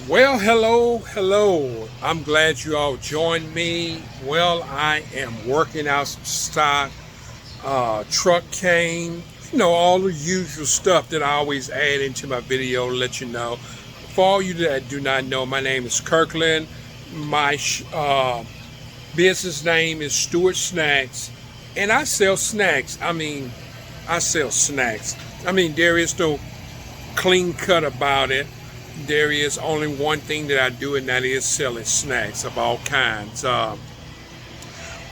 Well, hello. I'm glad you all joined me. Well, I am working out some stock. Truck came, all the usual stuff that I always add into my video to let you know. For all you that do not know, my name is Kirkland. My business name is Stewart Snacks, and I sell snacks. I sell snacks. There is no clean cut about it. There is only one thing that I do, and that is selling snacks of all kinds.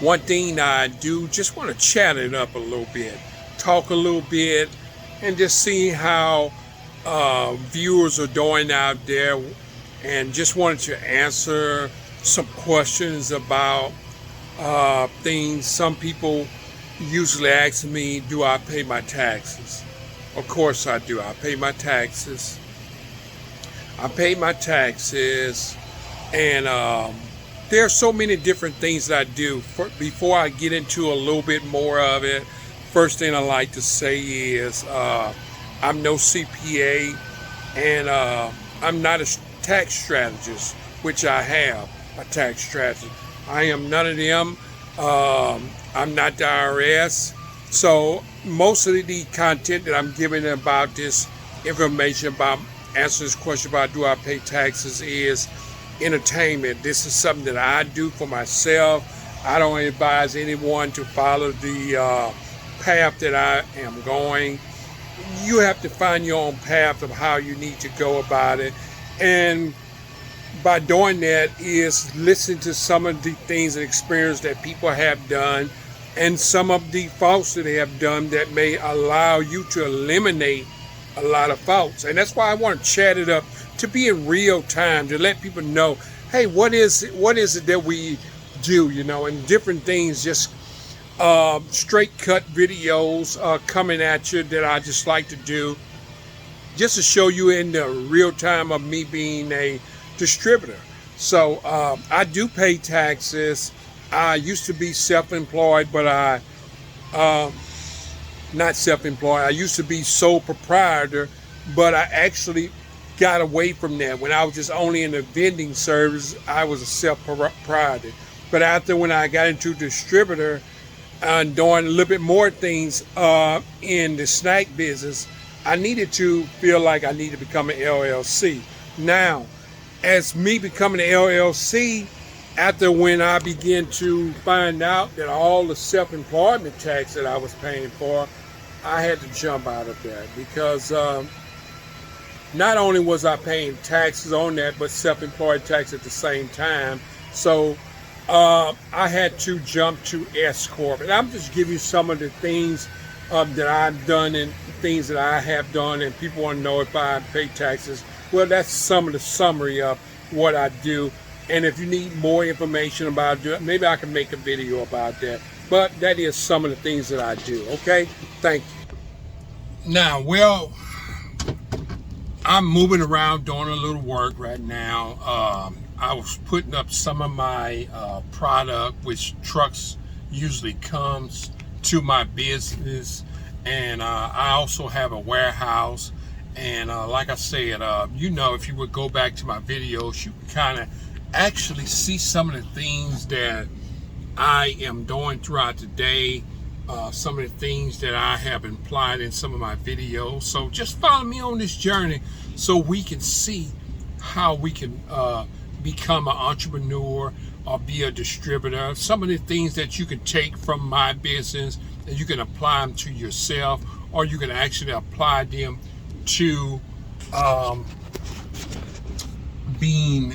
One thing I do, just want to chat it up a little bit, talk a little bit, and just see how viewers are doing out there, and just wanted to answer some questions about things. Some people usually ask me, do I pay my taxes? Of course I do. I pay my taxes. and there are so many different things that I do. Before I get into a little bit more of it, first thing I like to say is I'm no CPA, and I'm not a tax strategist, which I have a tax strategist. I am none of them. I'm not the IRS. So most of the content that I'm giving about this information about answer this question about do I pay taxes is entertainment. This is something that I do for myself. I don't advise anyone to follow the path that I am going. You have to find your own path of how you need to go about it, and by doing that is listen to some of the things and experience that people have done, and some of the faults that they have done that may allow you to eliminate a lot of faults. And that's why I want to chat it up, to be in real time, to let people know, hey, what is it that we do, and different things, just straight cut videos coming at you that I just like to do, just to show you in the real time of me being a distributor. So I do pay taxes. I used to be self-employed, but not self-employed. I used to be sole proprietor, but I actually got away from that. When I was just only in the vending service, I was a self-proprietor. But after when I got into distributor and doing a little bit more things in the snack business, I needed to feel like I needed to become an LLC. Now, as me becoming an LLC, after when I began to find out that all the self-employment tax that I was paying for, I had to jump out of that, because not only was I paying taxes on that, but self-employed tax at the same time. So I had to jump to S-Corp. And I'm just giving you some of the things that I've done and things that I have done, and people want to know if I pay taxes. Well, that's some of the summary of what I do. And if you need more information about it, maybe I can make a video about that. But that is some of the things that I do, okay? Thank you. Now, well, I'm moving around doing a little work right now. I was putting up some of my product, which trucks usually comes to my business. And I also have a warehouse. And like I said, if you would go back to my videos, you can kind of actually see some of the things that I am doing throughout the day, some of the things that I have implied in some of my videos. So just follow me on this journey so we can see how we can become an entrepreneur or be a distributor. Some of the things that you can take from my business and you can apply them to yourself, or you can actually apply them to being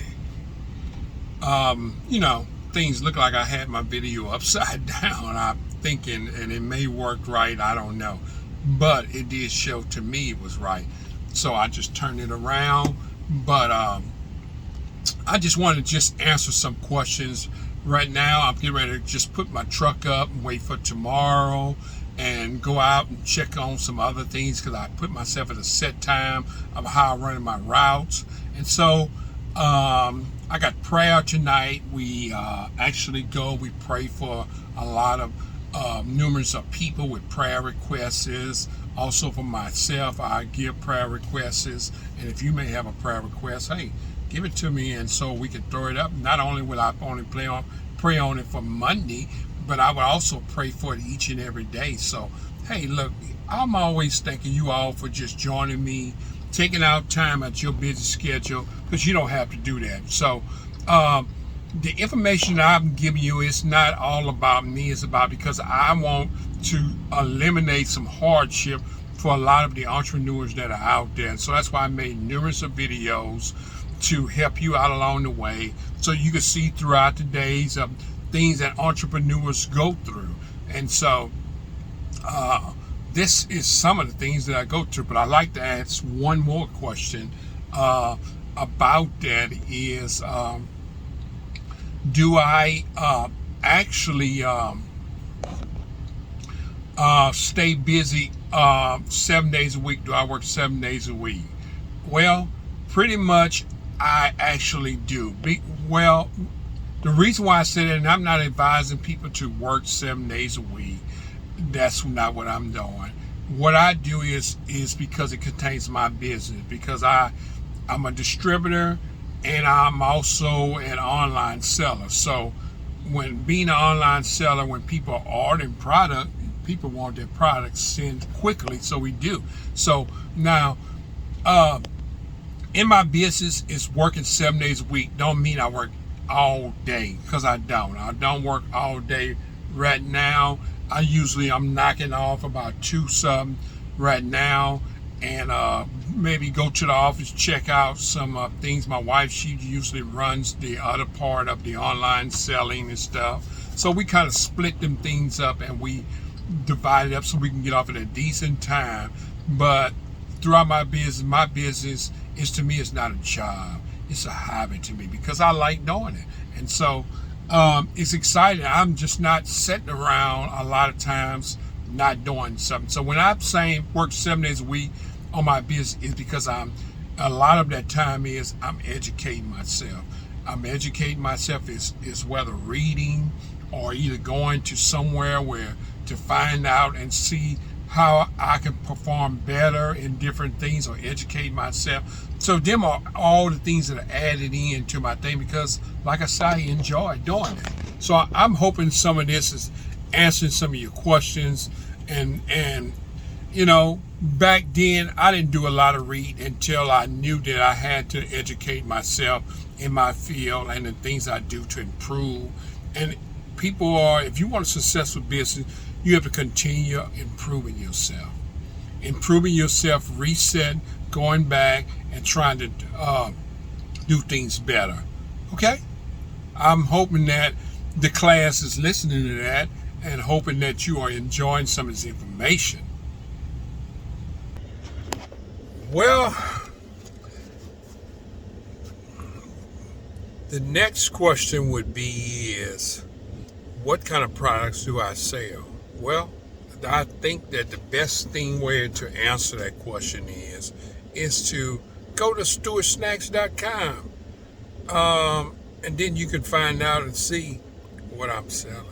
things. Look like I had my video upside down. I'm thinking, and it may work right, I don't know, but it did show to me it was right, so I just turned it around. But I just want to just answer some questions right now. I'm getting ready to just put my truck up and wait for tomorrow and go out and check on some other things, because I put myself at a set time of how I'm running my routes. And so I got prayer tonight. We we pray for a lot of numerous of people with prayer requests Also for myself, I give prayer requests, and if you may have a prayer request, hey, give it to me, and so we can throw it up. Not only will I only pray on it for Monday, but I would also pray for it each and every day. So, hey, look, I'm always thanking you all for just joining me, taking out time at your busy schedule, because you don't have to do that. So, the information that I'm giving you is not all about me. It's about because I want to eliminate some hardship for a lot of the entrepreneurs that are out there. So that's why I made numerous of videos to help you out along the way, so you can see throughout the days of things that entrepreneurs go through. And so this is some of the things that I go through. But I'd like to ask one more question about that is, do I actually stay busy 7 days a week? Do I work 7 days a week? Well, pretty much I actually do. Well, the reason why I say that, and I'm not advising people to work 7 days a week, that's not what I'm doing. What I do is because it contains my business, because I'm a distributor, and I'm also an online seller. So when being an online seller, when people are ordering product, people want their products sent quickly, so we do. So now, in my business, it's working 7 days a week. Don't mean I work all day, because I don't work all day. Right now, I'm knocking off about 2 something right now, and maybe go to the office, check out some things. My wife, she usually runs the other part of the online selling and stuff. So we kind of split them things up, and we divide it up so we can get off at a decent time. But throughout my business is, to me, it's not a job. It's a hobby to me, because I like doing it. And so it's exciting. I'm just not sitting around a lot of times not doing something. So when I'm saying work 7 days a week on my business, is because a lot of that time is I'm educating myself. I'm educating myself is whether reading or either going to somewhere where to find out and see how I can perform better in different things, or educate myself. So them are all the things that are added into my thing, because like I said, I enjoy doing it. So I'm hoping some of this is answering some of your questions. And you know, back then I didn't do a lot of reading until I knew that I had to educate myself in my field and the things I do to improve. And if you want a successful business, you have to continue improving yourself. Reset, going back and trying to do things better. Okay? I'm hoping that the class is listening to that, and hoping that you are enjoying some of this information. Well, the next question would be is, what kind of products do I sell? Well, I think that the best way to answer that question is to go to stewartsnacks.com, and then you can find out and see what I'm selling.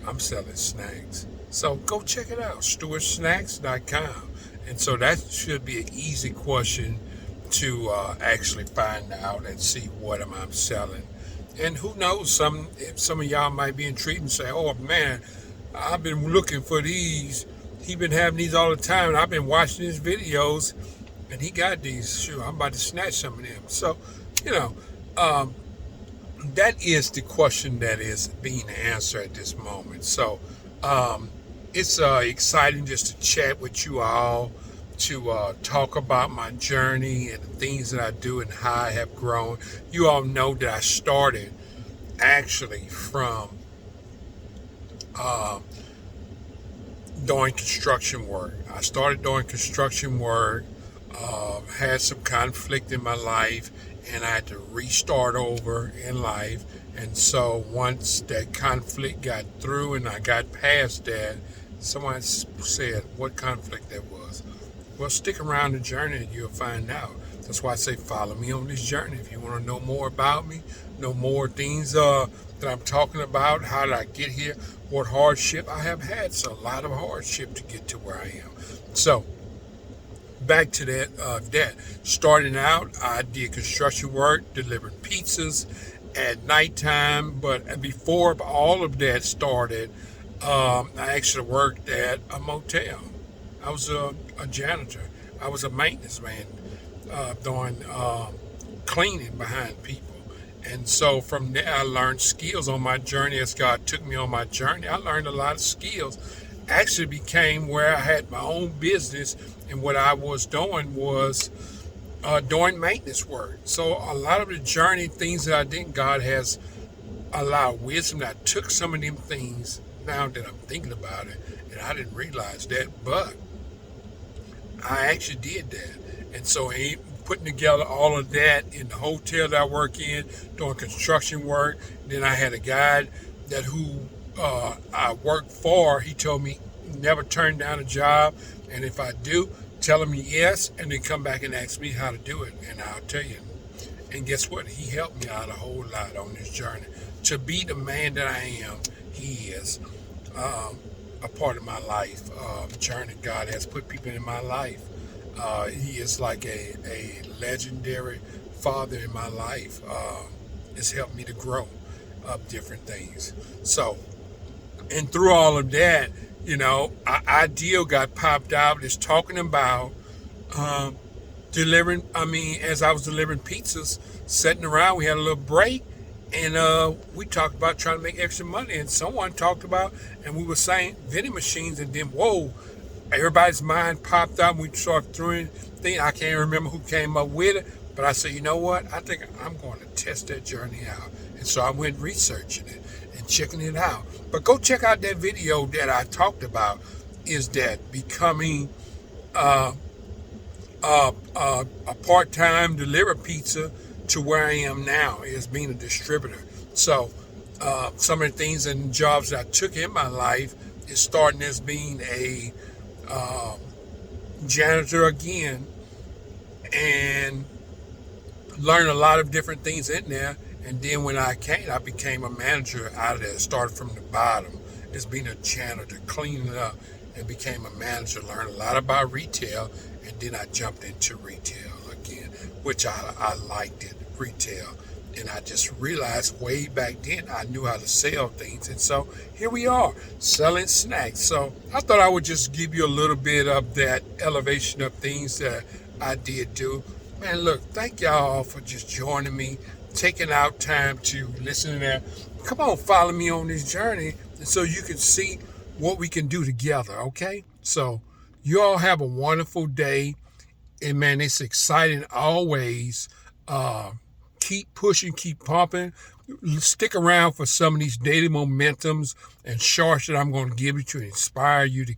I'm selling snacks. So go check it out, stewartsnacks.com. And so that should be an easy question to actually find out and see what am I selling. And who knows, some of y'all might be intrigued and say, oh man, I've been looking for these. He's been having these all the time, and I've been watching his videos, and he got these. Sure, I'm about to snatch some of them. So, you know, that is the question that is being answered at this moment. So it's exciting just to chat with you all, to talk about my journey and the things that I do and how I have grown. You all know that I started actually from doing construction work. I started doing construction work, had some conflict in my life, and I had to restart over in life. And so once that conflict got through and I got past that, someone said what conflict that was. Well, stick around the journey and you'll find out. That's why I say follow me on this journey. If you want to know more about me, know more things that I'm talking about, how did I get here, what hardship I have had. It's a lot of hardship to get to where I am. So back to that starting out, I did construction work, delivering pizzas at nighttime. But before all of that started, I actually worked at a motel. I was a janitor. I was a maintenance man, doing cleaning behind people. And so from there, I learned skills on my journey. As God took me on my journey, I learned a lot of skills. Actually became where I had my own business, and what I was doing was doing maintenance work. So a lot of the journey things that I did, God has a lot of wisdom. I took some of them things now that I'm thinking about it, and I didn't realize that, but I actually did that. And so putting together all of that in the hotel that I work in, doing construction work. Then I had a guy who I worked for. He told me never turn down a job, and if I do, tell him yes, and then come back and ask me how to do it, and I'll tell you. And guess what? He helped me out a whole lot on this journey to be the man that I am. He is a part of my life journey. God has put people in my life. He is like a legendary father in my life. It's helped me to grow up different things. So, and through all of that, Ideal got popped out. It's talking about delivering. As I was delivering pizzas, sitting around, we had a little break, and we talked about trying to make extra money. And someone talked about, and we were saying vending machines, and then whoa, everybody's mind popped out. And we started throwing things. I can't remember who came up with it, but I said, you know what? I think I'm going to test that journey out. And so I went researching it and checking it out. But go check out that video that I talked about. Is that becoming a part-time deliver pizza to where I am now is being a distributor. So some of the things and jobs that I took in my life is starting as being a janitor again, and learned a lot of different things in there. And then when I became a manager out of there. Started from the bottom as being a janitor, cleaning up, and became a manager. Learned a lot about retail, and then I jumped into retail again, which I liked it, retail. And I just realized way back then I knew how to sell things. And so here we are, selling snacks. So I thought I would just give you a little bit of that elevation of things that I did do. Man, look, thank y'all for just joining me, taking out time to listen to that. Come on, follow me on this journey so you can see what we can do together, okay? So you all have a wonderful day. And man, it's exciting always. Keep pushing, keep pumping. Stick around for some of these daily momentums and shorts that I'm going to give you to inspire you to